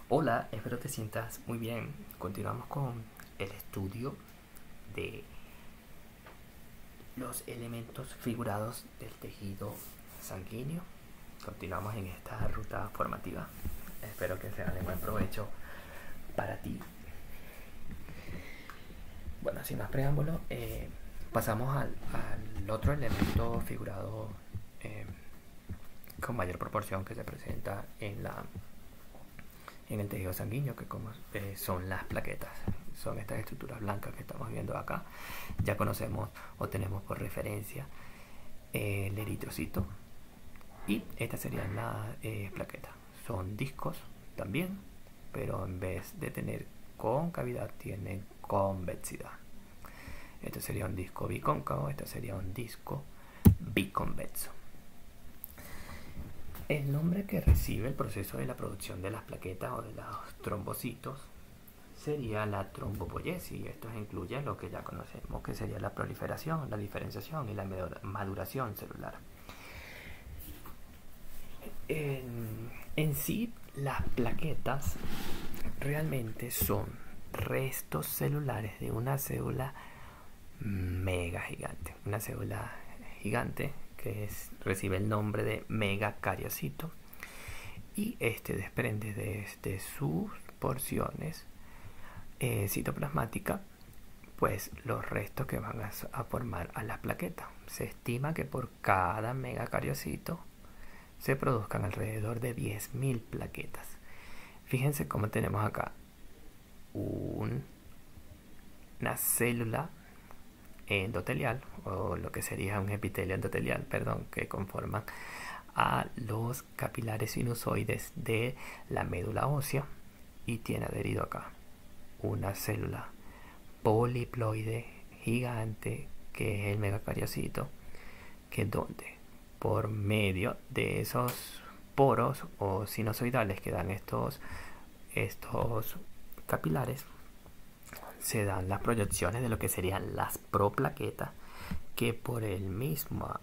Hola, espero te sientas muy bien. Continuamos con el estudio de los elementos figurados del tejido sanguíneo. Continuamos en esta ruta formativa. Espero que sea de buen provecho para ti. Bueno, sin más preámbulo, pasamos al otro elemento figurado eh, con mayor proporción que se presenta en el tejido sanguíneo, que son las plaquetas. Son estas estructuras blancas que estamos viendo acá. Ya conocemos o tenemos por referencia el eritrocito, y estas serían las plaquetas. Son discos también, pero en vez de tener concavidad tienen convexidad. Este sería un disco bicóncavo, este sería un disco biconvexo. El nombre que recibe el proceso de la producción de las plaquetas o de los trombocitos sería la trombopoiesis. Esto incluye lo que ya conocemos, que sería la proliferación, la diferenciación y la maduración celular. En sí, las plaquetas realmente son restos celulares de una célula mega gigante. Una célula gigante que recibe el nombre de megacariocito, y este desprende desde sus porciones citoplasmáticas pues los restos que van a formar a las plaquetas. Se estima que por cada megacariocito se produzcan alrededor de 10.000 plaquetas. Fíjense cómo tenemos acá una célula endotelial, o lo que sería un epitelio endotelial, perdón, que conforman a los capilares sinusoides de la médula ósea, y tiene adherido acá una célula poliploide gigante que es el megacariocito, que es donde por medio de esos poros o sinusoidales que dan estos capilares se dan las proyecciones de lo que serían las proplaquetas, que por el misma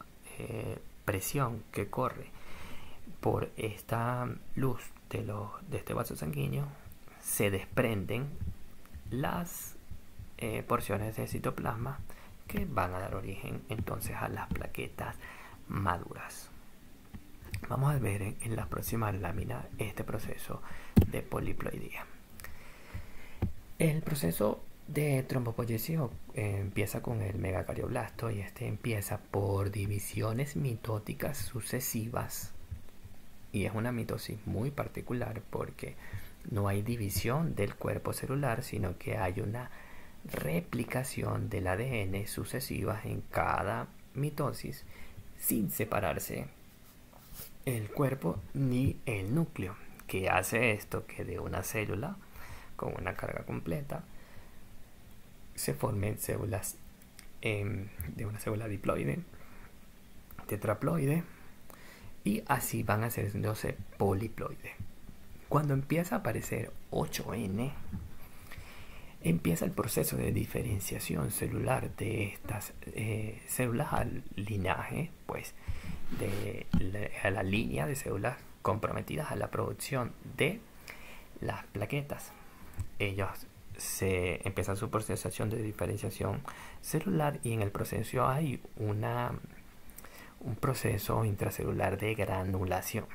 presión que corre por esta luz de este vaso sanguíneo se desprenden las porciones de citoplasma que van a dar origen entonces a las plaquetas maduras. Vamos a ver en la próxima lámina este proceso de poliploidía. El proceso de trombopoiesis empieza con el megacardioblasto, y este empieza por divisiones mitóticas sucesivas, y es una mitosis muy particular porque no hay división del cuerpo celular, sino que hay una replicación del ADN sucesiva en cada mitosis, sin separarse el cuerpo ni el núcleo, que hace esto que de una célula con una carga completa se formen células de una célula diploide, tetraploide, y así van a haciéndose poliploide. Cuando empieza a aparecer 8N, empieza el proceso de diferenciación celular de estas células al linaje, pues a la línea de células comprometidas a la producción de las plaquetas. Ellos empiezan su procesación de diferenciación celular, y en el proceso hay un proceso intracelular de granulación.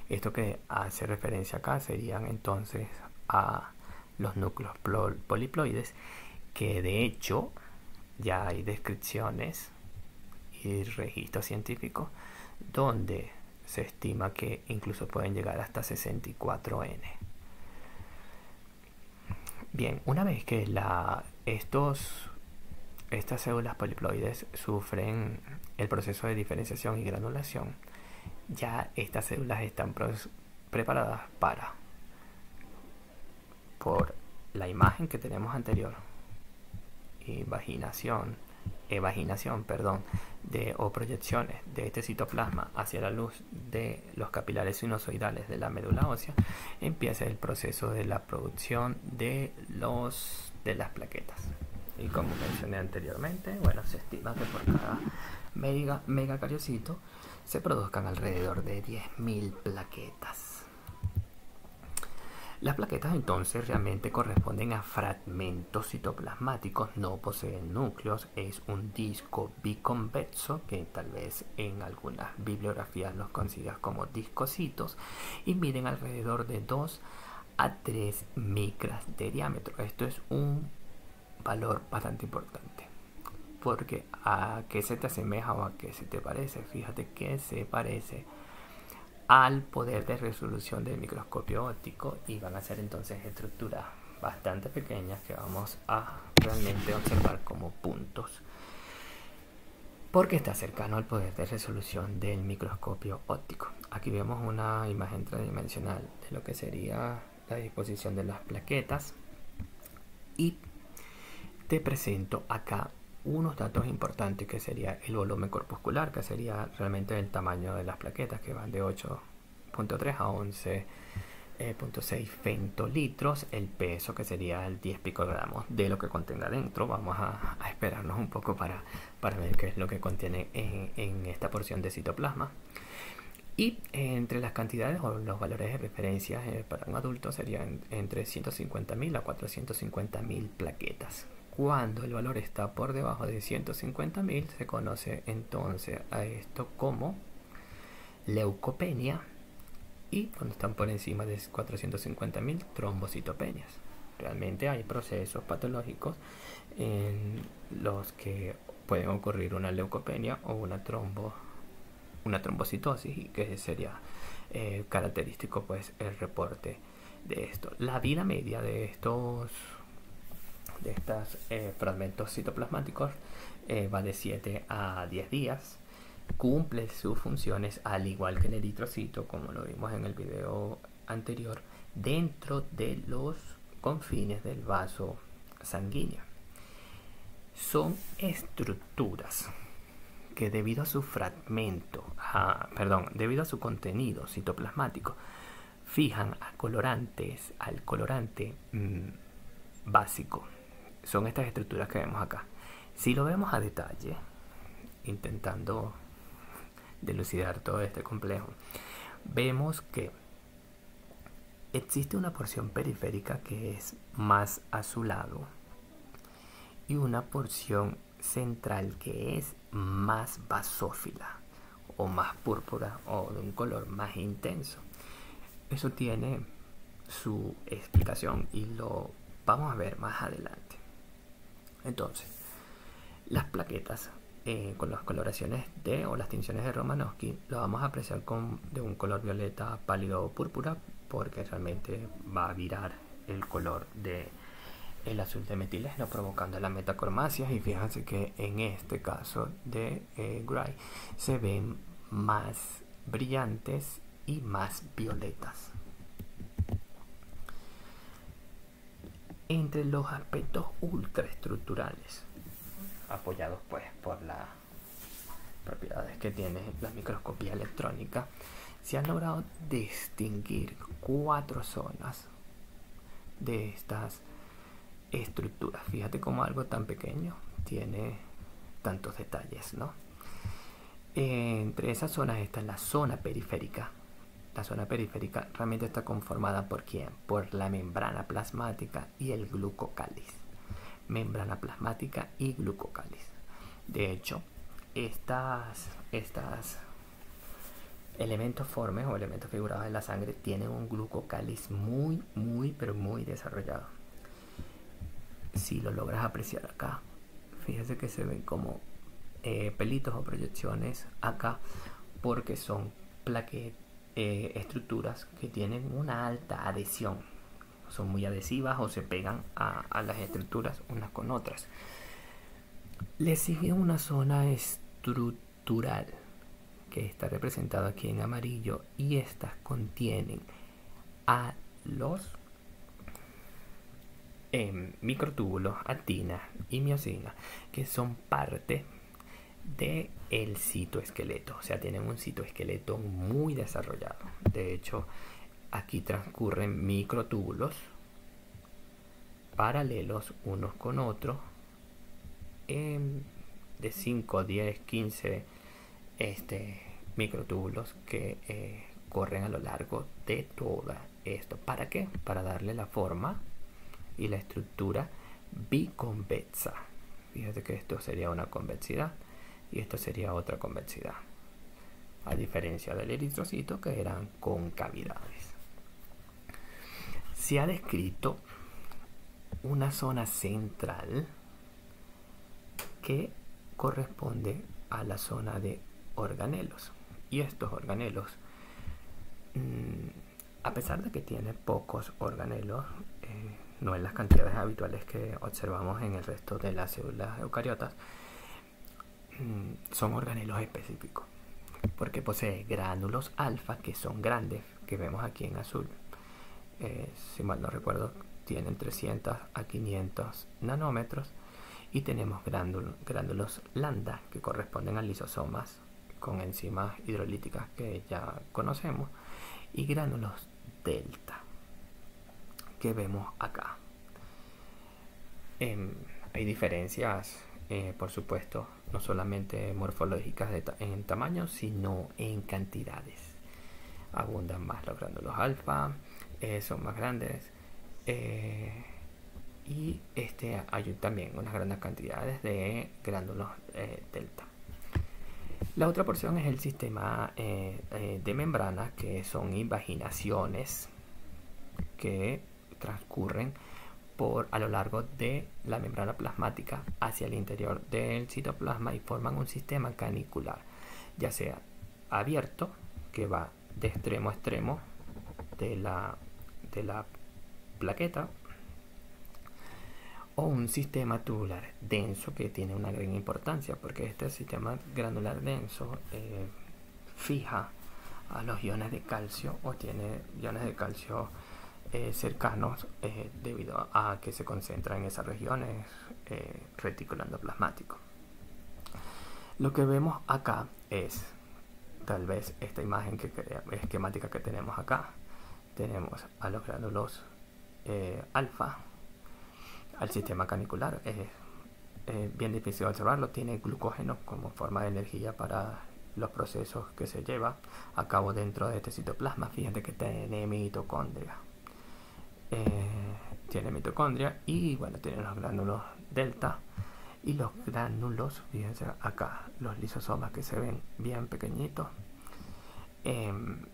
Esto que hace referencia acá serían entonces a los núcleos poliploides, que de hecho ya hay descripciones y registros científicos donde se estima que incluso pueden llegar hasta 64N. Bien, una vez que estas células poliploides sufren el proceso de diferenciación y granulación, ya estas células están preparadas para, por la imagen que tenemos anterior, evaginación, o proyecciones de este citoplasma hacia la luz de los capilares sinusoidales de la médula ósea, empieza el proceso de la producción de las plaquetas. Y como mencioné anteriormente, bueno, se estima que por cada megacariocito se produzcan alrededor de 10.000 plaquetas. Las plaquetas entonces realmente corresponden a fragmentos citoplasmáticos, no poseen núcleos, es un disco biconvexo que tal vez en algunas bibliografías los consideras como discocitos y miden alrededor de 2 a 3 micras de diámetro. Esto es un valor bastante importante, porque ¿a qué se te asemeja o a qué se te parece? Fíjate que se parece al poder de resolución del microscopio óptico y van a ser entonces estructuras bastante pequeñas que vamos a realmente observar como puntos, porque está cercano al poder de resolución del microscopio óptico. Aquí vemos una imagen tridimensional de lo que sería la disposición de las plaquetas y te presento acá unos datos importantes que sería el volumen corpuscular, que sería realmente el tamaño de las plaquetas, que van de 8.3 a 11.6 femtolitros, el peso que sería el 10 picogramos de lo que contenga dentro. Vamos a esperarnos un poco para ver qué es lo que contiene en esta porción de citoplasma. Y entre las cantidades o los valores de referencia para un adulto serían entre 150.000 a 450.000 plaquetas. Cuando el valor está por debajo de 150.000 se conoce entonces a esto como leucopenia, y cuando están por encima de 450.000, trombocitopenias. Realmente hay procesos patológicos en los que pueden ocurrir una leucopenia o una trombocitosis, y que sería característico pues el reporte de esto. La vida media de estos fragmentos citoplasmáticos va de 7 a 10 días. Cumple sus funciones al igual que el eritrocito, como lo vimos en el video anterior, dentro de los confines del vaso sanguíneo. Son estructuras que debido a su debido a su contenido citoplasmático, fijan al colorante básico. Son estas estructuras que vemos acá. Si lo vemos a detalle, intentando dilucidar todo este complejo, vemos que existe una porción periférica que es más azulado y una porción central que es más basófila o más púrpura o de un color más intenso. Eso tiene su explicación y lo vamos a ver más adelante. Entonces, las plaquetas con las coloraciones o las tinciones de Romanowsky lo vamos a apreciar de un color violeta pálido o púrpura, porque realmente va a virar el color del azul de metileno, provocando la metacromasia. Y fíjense que en este caso de Gray se ven más brillantes y más violetas. Entre los aspectos ultraestructurales, apoyados pues por las propiedades que tiene la microscopía electrónica, se han logrado distinguir 4 zonas de estas estructuras. Fíjate cómo algo tan pequeño tiene tantos detalles, ¿no? Entre esas zonas está la zona periférica. La zona periférica realmente está conformada ¿por quién? Por la membrana plasmática y el glucocáliz. Membrana plasmática y glucocáliz. De hecho, estas elementos formes o elementos figurados en la sangre tienen un glucocáliz pero muy desarrollado. Si lo logras apreciar acá, fíjese que se ven como pelitos o proyecciones acá, porque son estructuras que tienen una alta adhesión, son muy adhesivas o se pegan a las estructuras unas con otras. Le sigue una zona estructural que está representada aquí en amarillo, y estas contienen a los microtúbulos, actina y miosina, que son parte del citoesqueleto, o sea, tienen un citoesqueleto muy desarrollado. De hecho, aquí transcurren microtúbulos paralelos unos con otros, de 5, 10, 15 microtúbulos que corren a lo largo de toda esto. ¿Para qué? Para darle la forma y la estructura biconvexa. Fíjate que esto sería una convexidad y esto sería otra convexidad, a diferencia del eritrocito, que eran concavidades. Se ha descrito una zona central que corresponde a la zona de organelos, y estos organelos, a pesar de que tiene pocos organelos, no en las cantidades habituales que observamos en el resto de las células eucariotas, son organelos específicos porque posee gránulos alfa, que son grandes, que vemos aquí en azul. Si mal no recuerdo, tienen 300 a 500 nanómetros, y tenemos gránulos lambda, que corresponden a lisosomas con enzimas hidrolíticas que ya conocemos, y gránulos delta, que vemos acá. Hay diferencias, por supuesto, no solamente morfológicas en tamaño, sino en cantidades. Abundan más los gránulos alfa, son más grandes, y hay también unas grandes cantidades de gránulos delta. La otra porción es el sistema de membranas, que son invaginaciones que transcurren a lo largo de la membrana plasmática hacia el interior del citoplasma y forman un sistema canicular, ya sea abierto, que va de extremo a extremo de la plaqueta, o un sistema tubular denso, que tiene una gran importancia porque este sistema granular denso fija a los iones de calcio, o tiene iones de calcio cercanos, debido a que se concentra en esas regiones retículo endoplasmático. Lo que vemos acá es tal vez esta imagen esquemática que tenemos acá. Tenemos a los gránulos alfa, al sistema canicular. Es bien difícil observarlo, tiene glucógeno como forma de energía para los procesos que se lleva a cabo dentro de este citoplasma. Fíjate que tiene mitocondria. Tiene mitocondria y bueno, tiene los gránulos delta y los gránulos, fíjense acá, los lisosomas, que se ven bien pequeñitos en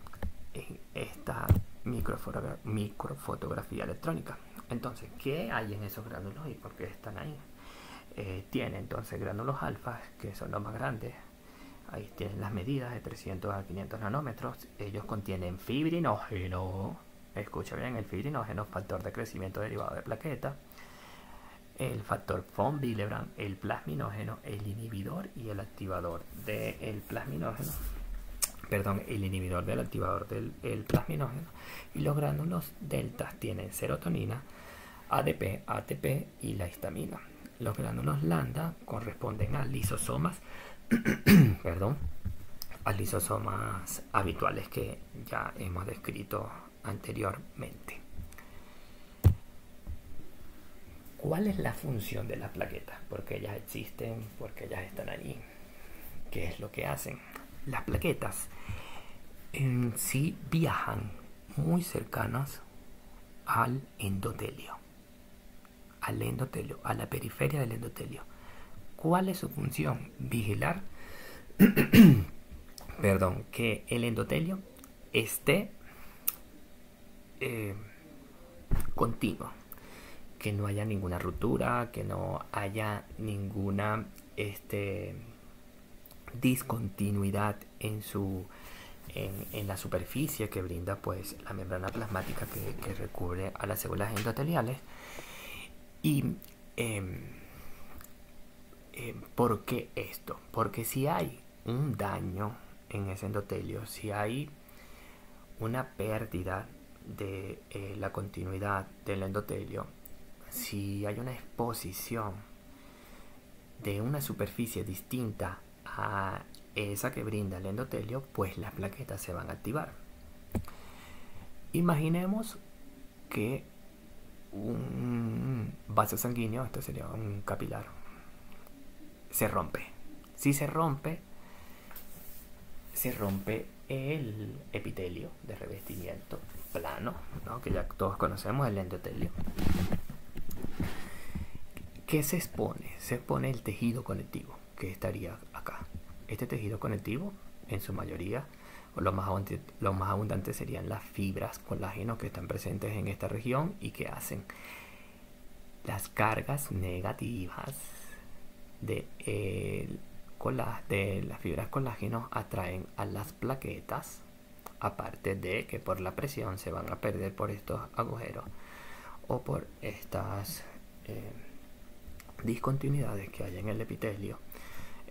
esta microfotografía electrónica. Entonces, ¿qué hay en esos gránulos y por qué están ahí? Tiene entonces gránulos alfa, que son los más grandes. Ahí tienen las medidas de 300 a 500 nanómetros. Ellos contienen fibrinógeno. Escucha bien, el fibrinógeno, factor de crecimiento derivado de plaqueta, el factor von Willebrand, el plasminógeno, el inhibidor y el activador del plasminógeno. Perdón, el inhibidor del activador del plasminógeno. Y los gránulos deltas tienen serotonina, ADP, ATP y la histamina. Los gránulos lambda corresponden a lisosomas, perdón, a lisosomas habituales que ya hemos descrito anteriormente. ¿Cuál es la función de las plaquetas? ¿Por qué ellas existen? ¿Por qué ellas están allí? ¿Qué es lo que hacen? Las plaquetas en sí viajan muy cercanas al endotelio, a la periferia del endotelio. ¿Cuál es su función? Vigilar perdón, que el endotelio esté continuo, que no haya ninguna ruptura, que no haya ninguna discontinuidad en la superficie que brinda pues la membrana plasmática que recubre a las células endoteliales. Y ¿por qué esto? Porque si hay un daño en ese endotelio, si hay una pérdida de la continuidad del endotelio, si hay una exposición de una superficie distinta a esa que brinda el endotelio, pues las plaquetas se van a activar. Imaginemos que un vaso sanguíneo, esto sería un capilar, se rompe. Si se rompe, se rompe el epitelio de revestimiento plano, ¿no? Que ya todos conocemos, el endotelio. ¿Qué se expone? Se expone el tejido conectivo, que estaría acá. Este tejido conectivo, en su mayoría, o lo más abundante serían las fibras colágeno que están presentes en esta región y que hacen las cargas negativas de las fibras colágeno atraen a las plaquetas, aparte de que por la presión se van a perder por estos agujeros o por estas discontinuidades que hay en el epitelio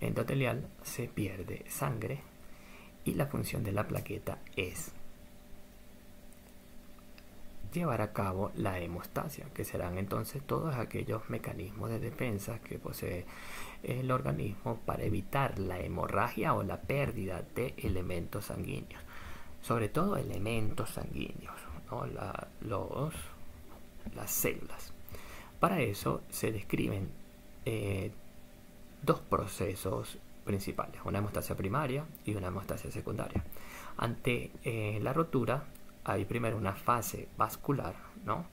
endotelial, se pierde sangre y la función de la plaqueta es llevar a cabo la hemostasia, que serán entonces todos aquellos mecanismos de defensa que posee el organismo para evitar la hemorragia o la pérdida de elementos sanguíneos, sobre todo elementos sanguíneos, ¿no? Las células. Para eso se describen dos procesos principales, una hemostasia primaria y una hemostasia secundaria. Ante la rotura hay primero una fase vascular, ¿no?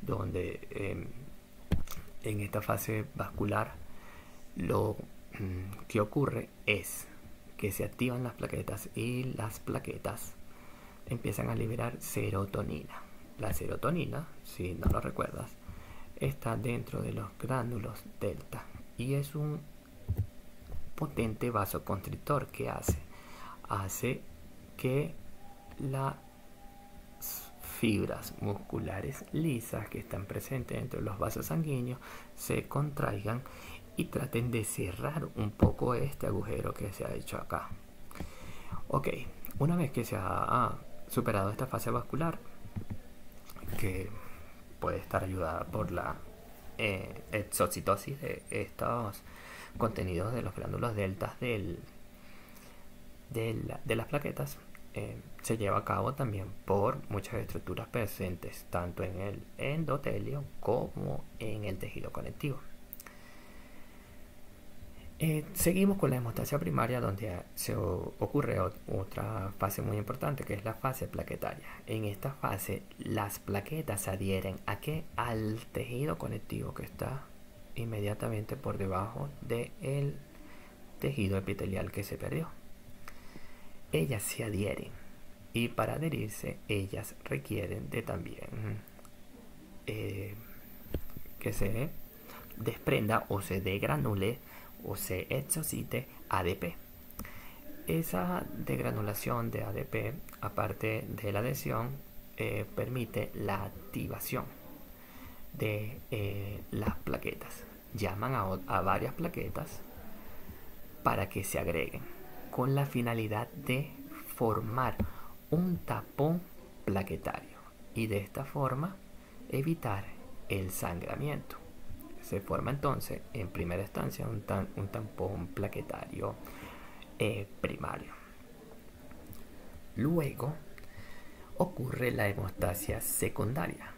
Donde en esta fase vascular lo que ocurre es que se activan las plaquetas y las plaquetas empiezan a liberar serotonina. La serotonina, si no lo recuerdas, está dentro de los gránulos delta y es un potente vasoconstrictor que hace que las fibras musculares lisas que están presentes dentro de los vasos sanguíneos se contraigan y traten de cerrar un poco este agujero que se ha hecho acá. Ok, una vez que se ha superado esta fase vascular, que puede estar ayudada por la exocitosis de estos contenidos de los gránulos deltas de las plaquetas, se lleva a cabo también por muchas estructuras presentes tanto en el endotelio como en el tejido conectivo. Seguimos con la hemostasia primaria, donde se ocurre otra fase muy importante, que es la fase plaquetaria. En esta fase las plaquetas se adhieren ¿a qué? Al tejido conectivo que está inmediatamente por debajo del tejido epitelial que se perdió. Ellas se adhieren y para adherirse ellas requieren de también que se desprenda o se degranule o se exocite ADP. Esa degranulación de ADP, aparte de la adhesión, permite la activación de las plaquetas. Llaman a varias plaquetas para que se agreguen con la finalidad de formar un tapón plaquetario y de esta forma evitar el sangramiento. Se forma entonces en primera instancia un tampón plaquetario primario. Luego ocurre la hemostasia secundaria.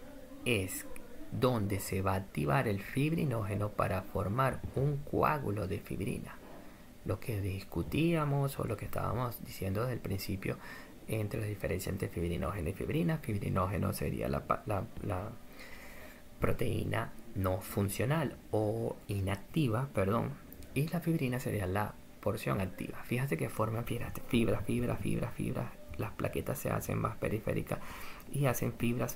Es donde se va a activar el fibrinógeno para formar un coágulo de fibrina. Lo que discutíamos o lo que estábamos diciendo desde el principio entre la diferencia entre fibrinógeno y fibrina. Fibrinógeno sería la proteína no funcional o inactiva, perdón, y la fibrina sería la porción activa. Fíjate que forman fibras, las plaquetas se hacen más periféricas y hacen fibras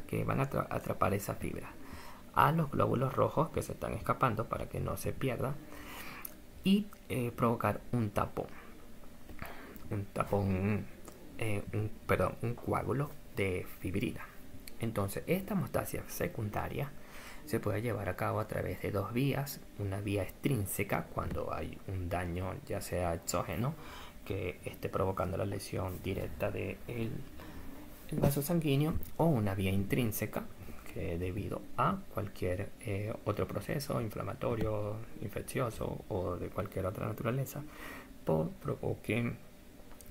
que van a atrapar esa fibra a los glóbulos rojos que se están escapando para que no se pierda y provocar un coágulo de fibrina. Entonces esta hemostasia secundaria se puede llevar a cabo a través de dos vías: una vía extrínseca cuando hay un daño ya sea exógeno que esté provocando la lesión directa del vaso sanguíneo, o una vía intrínseca que debido a cualquier otro proceso inflamatorio, infeccioso o de cualquier otra naturaleza provoque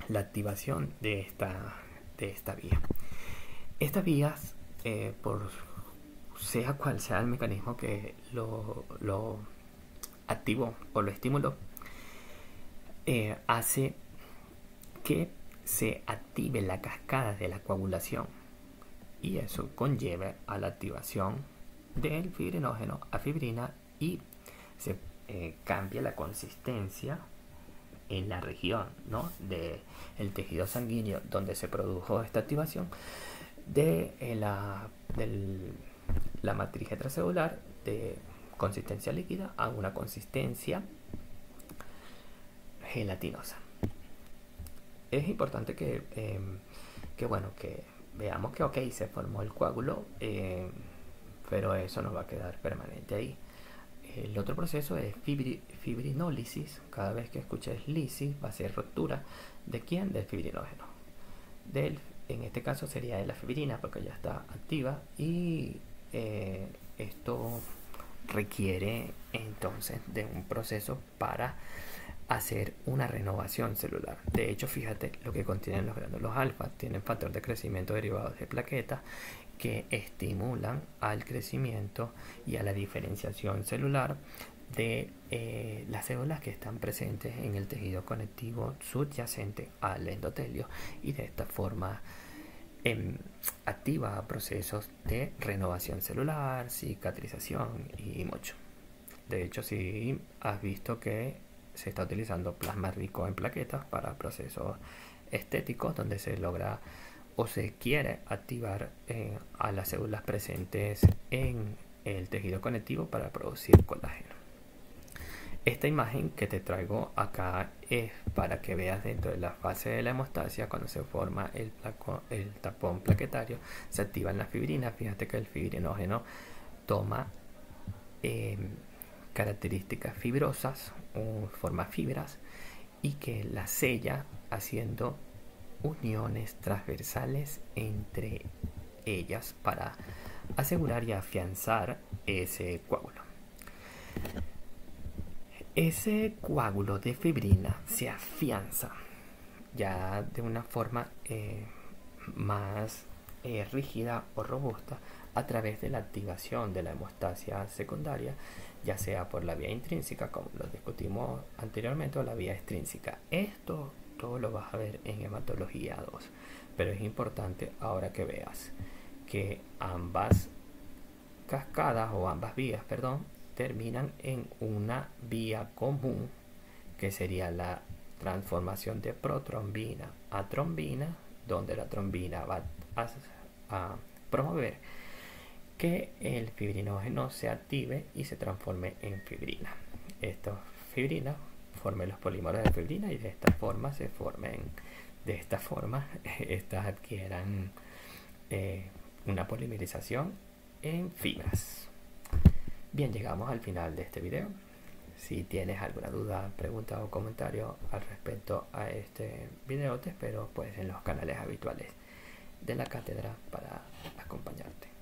la activación de esta vía. Estas vías, por sea cual sea el mecanismo que lo activó o lo estimuló, hace que se active la cascada de la coagulación, y eso conlleva a la activación del fibrinógeno a fibrina y se cambia la consistencia en la región, ¿no?, del tejido sanguíneo donde se produjo esta activación de la matriz extracelular de consistencia líquida a una consistencia gelatinosa. Es importante que veamos que ok, se formó el coágulo, pero eso no va a quedar permanente ahí. El otro proceso es fibrinólisis. Cada vez que escuches lisis va a ser ruptura. ¿De quién? Del fibrinógeno. En este caso sería de la fibrina, porque ya está activa, y esto requiere entonces de un proceso para hacer una renovación celular. De hecho, fíjate lo que contienen los gránulos alfa. Tienen factor de crecimiento derivados de plaquetas que estimulan al crecimiento y a la diferenciación celular de las células que están presentes en el tejido conectivo subyacente al endotelio, y de esta forma activa procesos de renovación celular, cicatrización y mucho. De hecho, si has visto que se está utilizando plasma rico en plaquetas para procesos estéticos, donde se logra o se quiere activar a las células presentes en el tejido conectivo para producir colágeno. Esta imagen que te traigo acá es para que veas dentro de la fase de la hemostasia, cuando se forma el tapón plaquetario, se activan las fibrinas. Fíjate que el fibrinógeno toma características fibrosas o forma fibras, y que la sella haciendo uniones transversales entre ellas para asegurar y afianzar ese coágulo. Ese coágulo de fibrina se afianza ya de una forma más rígida o robusta a través de la activación de la hemostasia secundaria, ya sea por la vía intrínseca, como lo discutimos anteriormente, o la vía extrínseca. Esto todo lo vas a ver en hematología 2, pero es importante ahora que veas que ambas cascadas, o ambas vías, perdón, terminan en una vía común, que sería la transformación de protrombina a trombina, donde la trombina va a promover que el fibrinógeno se active y se transforme en fibrina. Estas fibrinas formen los polímeros de fibrina, y de esta forma estas adquieran una polimerización en fibras. Bien, llegamos al final de este video. Si tienes alguna duda, pregunta o comentario al respecto a este video, te espero pues en los canales habituales de la cátedra para acompañarte.